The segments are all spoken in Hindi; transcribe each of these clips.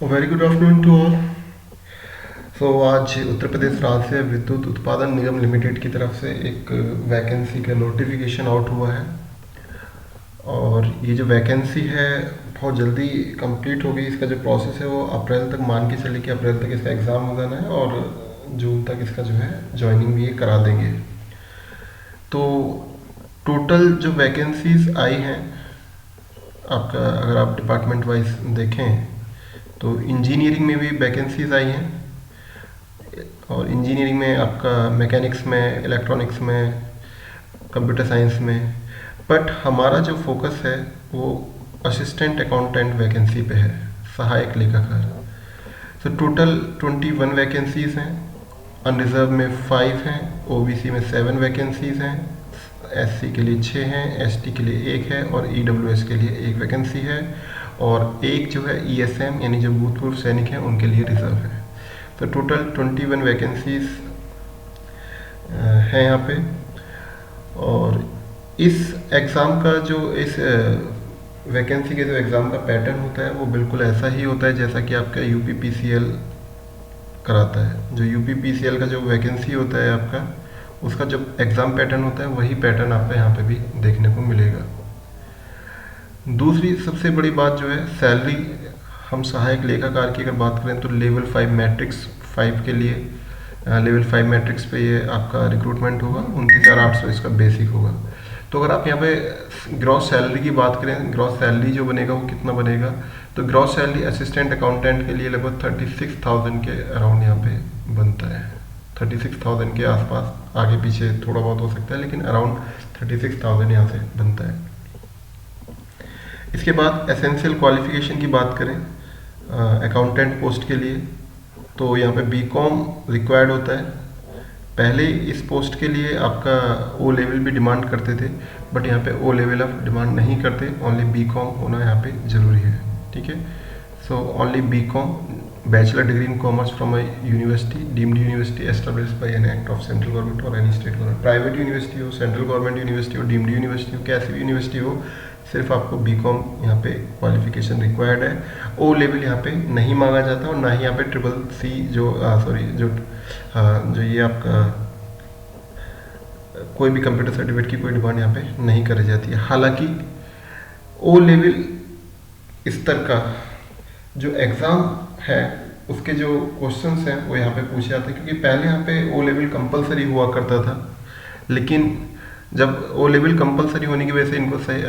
Very good afternoon to all. आज उत्तर प्रदेश राज्य विद्युत उत्पादन निगम लिमिटेड की तरफ से एक वैकेंसी का नोटिफिकेशन आउट हुआ है और ये जो वैकेंसी है बहुत जल्दी कंप्लीट होगी। इसका जो प्रोसेस है वो अप्रैल तक मान के चलिए कि अप्रैल तक इसका एग्ज़ाम हो जाना है और जून तक इसका जो है ज्वाइनिंग भी ये करा देंगे। तो टोटल जो वैकेंसीज आई हैं आपका, अगर आप डिपार्टमेंट वाइज देखें तो इंजीनियरिंग में भी वैकेंसीज आई हैं और इंजीनियरिंग में आपका मैकेनिक्स में, इलेक्ट्रॉनिक्स में, कंप्यूटर साइंस में। बट हमारा जो फोकस है वो असिस्टेंट अकाउंटेंट वैकेंसी पे है, सहायक लेखाकार। तो टोटल 21 वैकेंसीज हैं, अनरिजर्व में 5 हैं, ओबीसी में 7 वैकेंसीज हैं, एससी के लिए 6 हैं, एसटी के लिए 1 है और ईडब्ल्यूएस के लिए 1 वैकेंसी है और एक जो है ईएसएम यानी जो भूतपूर्व सैनिक हैं उनके लिए रिजर्व है। तो टोटल 21 वैकेंसीज हैं यहाँ पे। और इस एग्ज़ाम का जो इस वैकेंसी के जो एग्ज़ाम का पैटर्न होता है वो बिल्कुल ऐसा ही होता है जैसा कि आपका यूपीपीसीएल कराता है। जो यूपीपीसीएल का जो वैकेंसी होता है आपका, उसका जो एग्ज़ाम पैटर्न होता है वही पैटर्न आपको यहाँ पे भी देखने को मिलेगा। दूसरी सबसे बड़ी बात जो है सैलरी, हम सहायक लेखाकार की अगर बात करें तो लेवल 5 मैट्रिक्स 5 के लिए लेवल 5 मैट्रिक्स पे ये आपका रिक्रूटमेंट होगा। 29,800 इसका बेसिक होगा। तो अगर आप यहाँ पे ग्रॉस सैलरी की बात करें, ग्रॉस सैलरी जो बनेगा वो कितना बनेगा, तो ग्रॉस सैलरी असिस्टेंट अकाउंटेंट के लिए लगभग 36,000 के अराउंड यहाँ पे बनता है। 36,000 के आसपास, आगे पीछे थोड़ा बहुत हो सकता है लेकिन अराउंड 36,000 यहाँ से बनता है। इसके बाद एसेंशियल क्वालिफिकेशन की बात करें अकाउंटेंट पोस्ट के लिए, तो यहाँ पे बीकॉम रिक्वायर्ड होता है। पहले इस पोस्ट के लिए आपका ओ लेवल भी डिमांड करते थे, बट यहाँ पे ओ लेवल अब डिमांड नहीं करते, ओनली बीकॉम होना यहाँ पे ज़रूरी है। ठीक है, so only BCom, bachelor degree in commerce from a university, deemed university established by an act of central government और any state government. Private university हो, सेंट्रल गवर्नमेंट यूनिवर्सिटी हो, डीम्ड यूनिवर्सिटी हो, कैसी भी यूनिवर्सिटी हो, सिर्फ आपको बीकॉम यहाँ पे क्वालिफिकेशन रिक्वायर्ड है। ओ लेवल यहाँ पे नहीं मांगा जाता और ना ही यहाँ पे ट्रिपल सी जो ये आपका कोई भी कंप्यूटर सर्टिफिकेट की कोई डिमांड यहाँ पे नहीं करी जाती है। हालांकि ओ लेवल स्तर का जो एग्ज़ाम है उसके जो क्वेश्चंस हैं वो यहाँ पे पूछे जाते हैं, क्योंकि पहले यहाँ पे ओ लेवल कंपलसरी हुआ करता था, लेकिन जब ओ लेवल कंपलसरी होने की वजह से इनको सही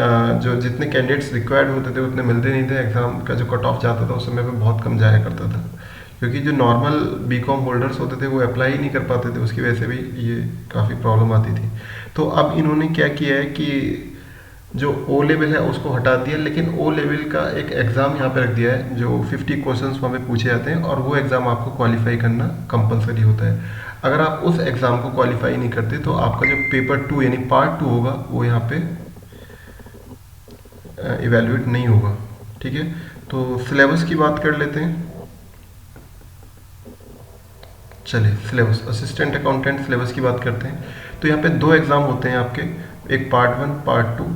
जो जितने कैंडिडेट्स रिक्वायर्ड होते थे उतने मिलते नहीं थे। एग्ज़ाम का जो कट ऑफ जाता था उस समय पे बहुत कम जाया करता था, क्योंकि जो नॉर्मल बीकॉम होल्डर्स होते थे वो अप्लाई ही नहीं कर पाते थे, उसकी वजह से भी ये काफ़ी प्रॉब्लम आती थी। तो अब इन्होंने क्या किया है कि जो ओ लेवल है उसको हटा दिया, लेकिन ओ लेवल का एक एग्ज़ाम यहाँ पे रख दिया है जो 50 क्वेश्चंस वहाँ पे पूछे जाते हैं और वो एग्ज़ाम आपको क्वालिफाई करना कंपलसरी होता है। अगर आप उस एग्ज़ाम को क्वालिफाई नहीं करते तो आपका जो पेपर 2 यानी पार्ट 2 होगा वो यहाँ पे इवेल्युएट नहीं होगा। ठीक है, तो सिलेबस की बात कर लेते हैं। चलिए सिलेबस, असिस्टेंट अकाउंटेंट सिलेबस की बात करते हैं। तो यहाँ पे 2 एग्ज़ाम होते हैं आपके, एक पार्ट 1 पार्ट 2।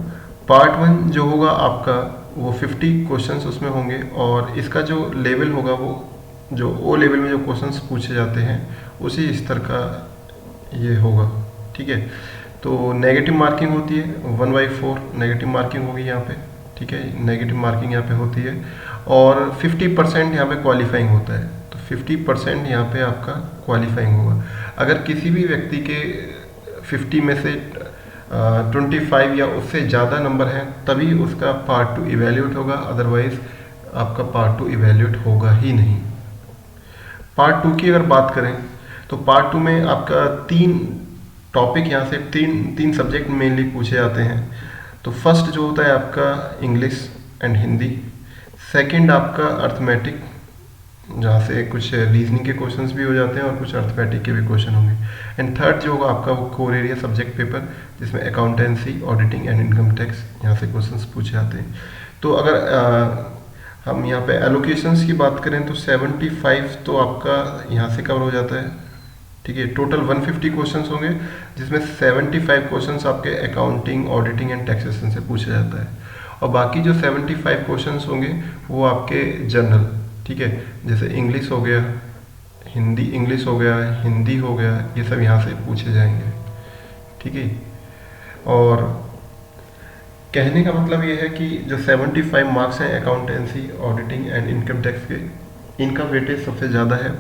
पार्ट 1 जो होगा आपका वो 50 क्वेश्चंस उसमें होंगे और इसका जो लेवल होगा वो जो ओ लेवल में जो क्वेश्चंस पूछे जाते हैं उसी स्तर का ये होगा। ठीक है, तो नेगेटिव मार्किंग होती है 1/4 नेगेटिव मार्किंग होगी यहाँ पे। ठीक है, नेगेटिव मार्किंग यहाँ पे होती है और 50% यहाँ पे क्वालिफाइंग होता है। तो 50% यहाँ पे आपका क्वालिफाइंग होगा। अगर किसी भी व्यक्ति के 50 में से 25 या उससे ज़्यादा नंबर हैं तभी उसका पार्ट 2 इवेल्यूएट होगा, अदरवाइज आपका पार्ट 2 इवेल्यूएट होगा ही नहीं। पार्ट 2 की अगर बात करें तो पार्ट 2 में आपका 3 टॉपिक यहाँ से तीन सब्जेक्ट मेनली पूछे जाते हैं। तो फर्स्ट जो होता है आपका इंग्लिश एंड हिंदी, सेकंड आपका अर्थमेटिक जहाँ से कुछ रीजनिंग के क्वेश्चंस भी हो जाते हैं और कुछ अर्थमेटिक के भी क्वेश्चन होंगे, एंड थर्ड जो होगा आपका वो कोर एरिया सब्जेक्ट पेपर जिसमें accountancy, auditing and income tax यहाँ से क्वेश्चंस पूछे जाते हैं। तो अगर हम यहाँ पे एलोकेशंस की बात करें तो 75 तो आपका यहाँ से कवर हो जाता है। ठीक है, टोटल 150 क्वेश्चंस होंगे जिसमें 75 क्वेश्चंस आपके अकाउंटिंग, ऑडिटिंग एंड टैक्सेशन से पूछा जाता है और बाकी जो 75 क्वेश्चंस होंगे वो आपके जनरल। ठीक है, जैसे इंग्लिश हो गया, इंग्लिश हो गया, हिंदी हो गया, ये सब यहाँ से पूछे जाएंगे। ठीक है, और कहने का मतलब ये है कि जो 75 मार्क्स हैं accountancy, auditing and income tax के, इनका वेटेज सबसे ज़्यादा है।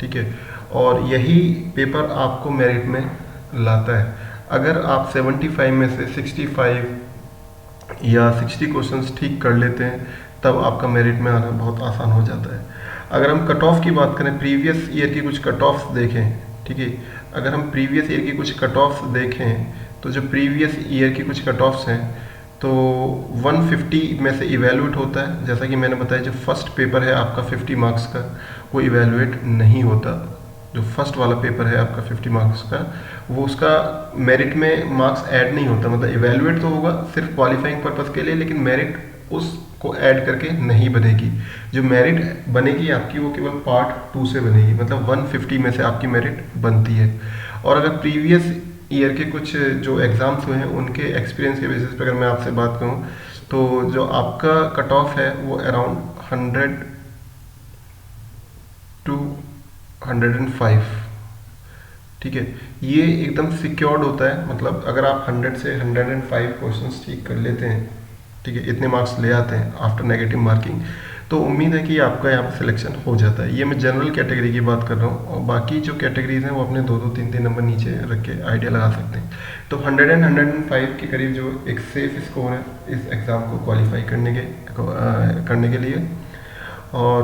ठीक है, और यही पेपर आपको मेरिट में लाता है। अगर आप 75 में से 65 या 60 क्वेश्चंस ठीक कर लेते हैं तब आपका मेरिट में आना बहुत आसान हो जाता है। अगर हम कट ऑफ की बात करें, प्रीवियस ईयर की कुछ कट ऑफ्स देखें, ठीक है, अगर हम प्रीवियस ईयर की कुछ कट ऑफ्स देखें तो जो प्रीवियस ईयर की कुछ कट ऑफ्स हैं तो 150 में से इवेलुएट होता है। जैसा कि मैंने बताया, जो फर्स्ट पेपर है आपका 50 मार्क्स का, वो इवेलुएट नहीं होता। जो फर्स्ट वाला पेपर है आपका 50 मार्क्स का, वो उसका मेरिट में मार्क्स ऐड नहीं होता। मतलब इवेलुएट तो होगा सिर्फ क्वालिफाइंग पर्पस के लिए, लेकिन मेरिट उसको ऐड करके नहीं बनेगी। जो मेरिट बनेगी आपकी वो केवल पार्ट 2 से बनेगी, मतलब 150 में से आपकी मेरिट बनती है। और अगर प्रीवियस ईयर के कुछ जो एग्ज़ाम्स हुए हैं उनके एक्सपीरियंस के बेसिस पर अगर मैं आपसे बात करूं तो जो आपका कट ऑफ है वो अराउंड 100 to 105। ठीक है, ये एकदम सिक्योर्ड होता है। मतलब अगर आप 100 से 105 क्वेश्चंस ठीक कर लेते हैं, ठीक है, इतने मार्क्स ले आते हैं आफ्टर नेगेटिव मार्किंग, तो उम्मीद है कि आपका यहाँ पर सिलेक्शन हो जाता है। ये मैं जनरल कैटेगरी की बात कर रहा हूँ, और बाकी जो कैटेगरीज हैं वो अपने 2-2, 3-3 नंबर नीचे रख के आइडिया लगा सकते हैं। तो 100 and 105 के करीब जो एक सेफ स्कोर है इस एग्ज़ाम को क्वालिफाई करने के लिए। और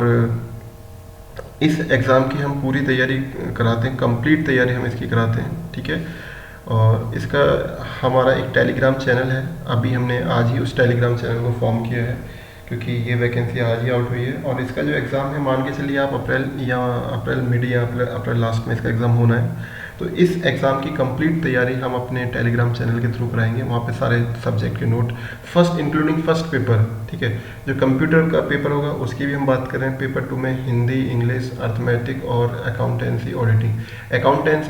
इस एग्ज़ाम की हम पूरी तैयारी कराते हैं, कंप्लीट तैयारी हम इसकी कराते हैं। ठीक है, और इसका हमारा एक टेलीग्राम चैनल है, अभी हमने आज ही उस टेलीग्राम चैनल को फॉर्म किया है क्योंकि ये वैकेंसी आज ही आउट हुई है। और इसका जो एग्ज़ाम है, मान के चलिए आप अप्रैल मिड या अप्रैल लास्ट में इसका एग्ज़ाम होना है। तो इस एग्ज़ाम की कंप्लीट तैयारी हम अपने टेलीग्राम चैनल के थ्रू कराएंगे। वहाँ पे सारे सब्जेक्ट के note, first including first paper, ठीक है, जो कंप्यूटर का पेपर होगा उसकी भी हम बात करें। पेपर 2 में हिंदी, इंग्लिश, अर्थमेटिक और अकाउंटेंसी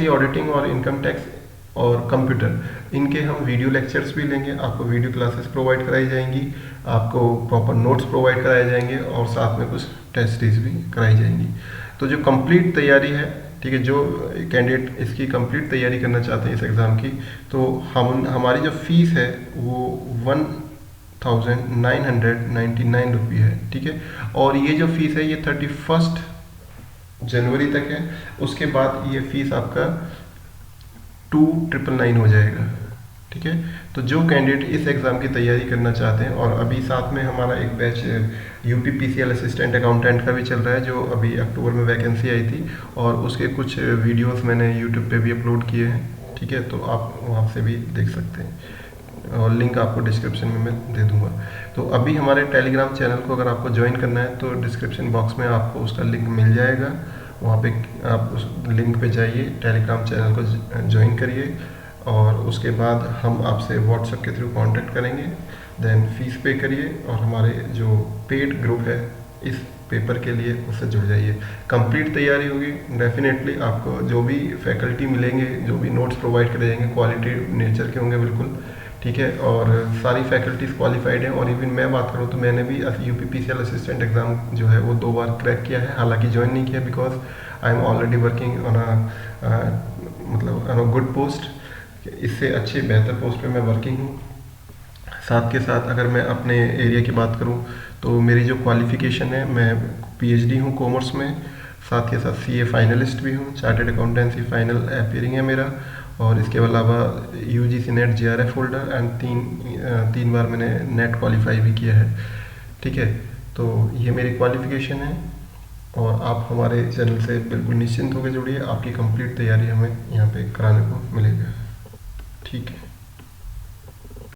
ऑडिटिंग और इनकम टैक्स और कंप्यूटर, इनके हम वीडियो लेक्चर्स भी लेंगे। आपको वीडियो क्लासेस प्रोवाइड कराई जाएंगी, आपको प्रॉपर नोट्स प्रोवाइड कराए जाएंगे और साथ में कुछ टेस्ट सीरीज भी कराई जाएंगी। तो जो कंप्लीट तैयारी है, ठीक है, जो कैंडिडेट इसकी कंप्लीट तैयारी करना चाहते हैं इस एग्ज़ाम की, तो हमारी जो फीस है वो 1999 रुपये है। ठीक है, और ये जो फीस है ये 31 जनवरी तक है। उसके बाद ये फीस आपका 2999 हो जाएगा। ठीक है, तो जो कैंडिडेट इस एग्ज़ाम की तैयारी करना चाहते हैं, और अभी साथ में हमारा एक बैच UPPCL असिस्टेंट अकाउंटेंट का भी चल रहा है, जो अभी अक्टूबर में वैकेंसी आई थी, और उसके कुछ वीडियोस मैंने यूट्यूब पे भी अपलोड किए हैं। ठीक है, तो आप वहाँ से भी देख सकते हैं, और लिंक आपको डिस्क्रिप्शन में मैं दे दूंगा। तो अभी हमारे टेलीग्राम चैनल को अगर आपको ज्वाइन करना है तो डिस्क्रिप्शन बॉक्स में आपको उसका लिंक मिल जाएगा। वहाँ पे आप उस लिंक पे जाइए, टेलीग्राम चैनल को ज्वाइन करिए, और उसके बाद हम आपसे व्हाट्सएप के थ्रू कांटेक्ट करेंगे। देन फीस पे करिए और हमारे जो पेड ग्रुप है इस पेपर के लिए उससे जुड़ जाइए। कंप्लीट तैयारी होगी, डेफिनेटली आपको जो भी फैकल्टी मिलेंगे, जो भी नोट्स प्रोवाइड करे जाएंगे, क्वालिटी नेचर के होंगे बिल्कुल। ठीक है, और सारी फैकल्टीज़ क्वालिफाइड हैं। और इवन मैं बात करूँ तो मैंने भी UPPCL असिस्टेंट एग्ज़ाम जो है वो 2 बार क्रैक किया है, हालांकि ज्वाइन नहीं किया because I am already working on good post. इससे अच्छे बेहतर पोस्ट पे मैं वर्किंग हूँ। साथ के साथ अगर मैं अपने एरिया की बात करूँ तो मेरी जो क्वालिफ़िकेशन है, मैं PhD हूँ कॉमर्स में, साथ के साथ CA फाइनलिस्ट भी हूँ, चार्टेड अकाउंटेंसी फाइनल अपीयरिंग है मेरा, और इसके अलावा UGC net JRF holder, and 3 बार मैंने नेट क्वालिफाई भी किया है। ठीक है, तो ये मेरी क्वालिफ़िकेशन है, और आप हमारे चैनल से बिल्कुल निश्चिंत होकर जुड़िए, आपकी कंप्लीट तैयारी हमें यहाँ पे कराने को मिलेगा। ठीक है।